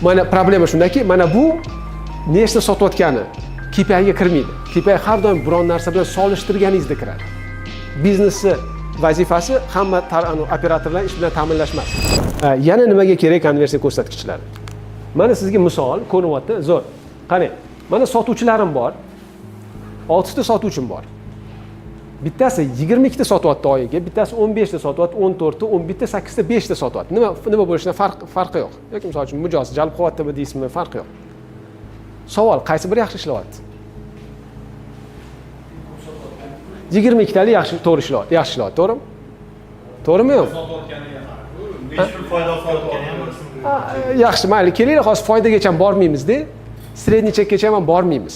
Mana problema shundaki, mana bu nechta sotayotgani KPI ga kirmaydi. KPI har doim biron narsa bilan solishtirganingizda kiradi. Biznesni vazifasi hamma operatorlar ish bilan ta'minlash emas. Yana nimaga kerak konversiya ko'rsatkichlari? Mana sizga misol ko'rinyapti, zo'r. Qani, mana sotuvchilarim bor. 6 ta sotuvchim bor. Bittasi 22 ta sotyapti oyiga, bittasi 15 ta sotyapti, 14 ta, 11 ta, 8 ta, 5 ta sotyapti. Nima bo'lishidan farqi yo'q. Yoki misol uchun mijoz jalb qilyaptimi deysizmi, farqi yo'q. Savol, qaysi biri yaxshi ishlayapti? 22 talik yaxshi, to'g'ri ishlayapti, yaxshi ishlayapti, to'g'rimi? To'g'rimi yo'q? Beshpul foyda olayotgani ham yaxshi, mayli, kelinglar, hozir foydagacha bormaymiz-da. Sredniy chekkacha ham bormaymiz.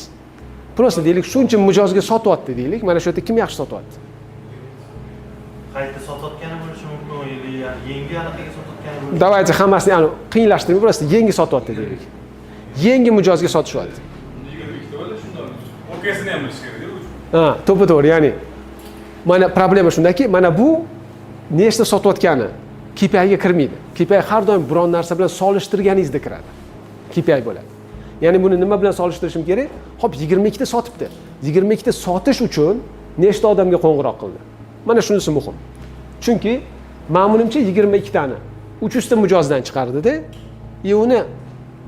Просто deylik, shuncha mijozga sotyapti deylik. Mana shu yerda kim yaxshi sotyapti? qayta sotayotgani bo'lishi mumkin, yangi anaqaga sotayotgani bo'lishi. Давайте hammasini qiyinlashtirmay, просто yangi sotyapti deylik. Yangi mijozga sotishyapti. OKsini ham bilish kerak. Ha, to'g'ri, ya'ni mana problema shundaki, mana bu nechta sotayotgani KPI ga kirmaydi. KPI har doim biron narsa bilan solishtirganingizda kiradi. KPI bo'ladi. Ya'ni buni nima bilan solishtirishim kerak? Xo'p, 22 ta sotibdi. 22 ta sotish uchun nechta odamga qo'ng'iroq qildi? Mana shunisi muhim. Chunki ma'munimcha 22 tani 300 ta mijozdan chiqardida, uni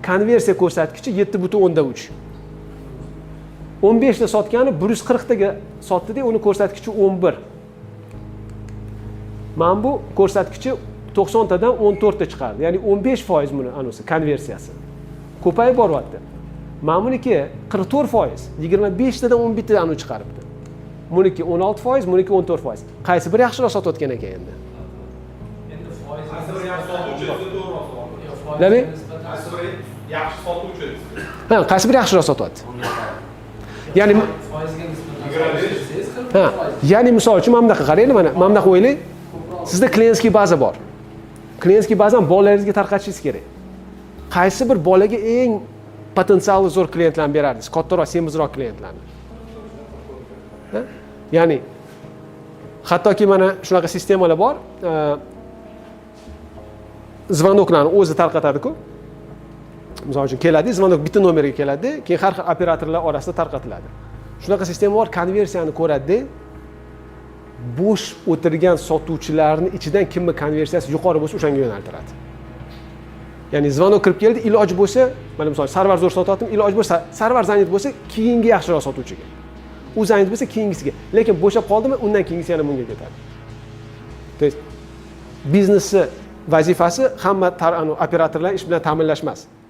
konversiya ko'rsatkichi 7.3. 15 ta sotgani 140 taga sotdi-da, uni ko'rsatkichi 11. Mana bu ko'rsatkichi 90 tadan 14 ta chiqardi. Ya'ni 15% buni anusi konversiyasi. Ko'payib boryapti. Ma'muniki 44%, 25 tadan 11 ta anu chiqaribdi. Buniki 16%, buniki 14%. Qaysi biri yaxshiroq sotayotgan ekan endi? Endi foiz yaxshi sotuvchi to'g'ri. Nima? Yaxshi sotuvchi. Ha, qaysi biri yaxshiroq sotyapti? Ya'ni foizga nisbatan ha, ya'ni misol uchun mana bunaqa qarang, mana bunaqa o'ylang. Sizda klientskiy baza bor. Klientskiy bazani bolalaringizga tarqatishingiz kerak. Qaysi bir bolaga eng potensiali zo'r klientlarni berardingiz? Kattaroq, semizroq klientlarni. Ya'ni hattoki mana shunaqa sistemalar bor. Zvonoklarni o'zi tarqatadi-ku. Misol uchun keladi, zvonok bitta nomerga keladi, keyin har xil operatorlar orasida tarqatiladi. Shunaqa sistema bor, konversiyani ko'radi. Bo'sh o'tirgan sotuvchilarning ichidan kimning konversiyasi yuqori bo'lsa, o'shanga yo'naltiradi. Ya'ni zvonok kirib keldi, iloji bo'lsa, mana misol sarvar zo'r sotyaptim, iloji bo'lsa, sarvar zanit bo'lsa, keyingi yaxshiroq sotuvchiga. U zanit bo'lsa, keyingisiga. Lekin bo'shab qoldimi, undan keyingisi yana bunga ketadi. To есть biznesni vazifasi hamma operatorlar ish bilan ta'minlash emas.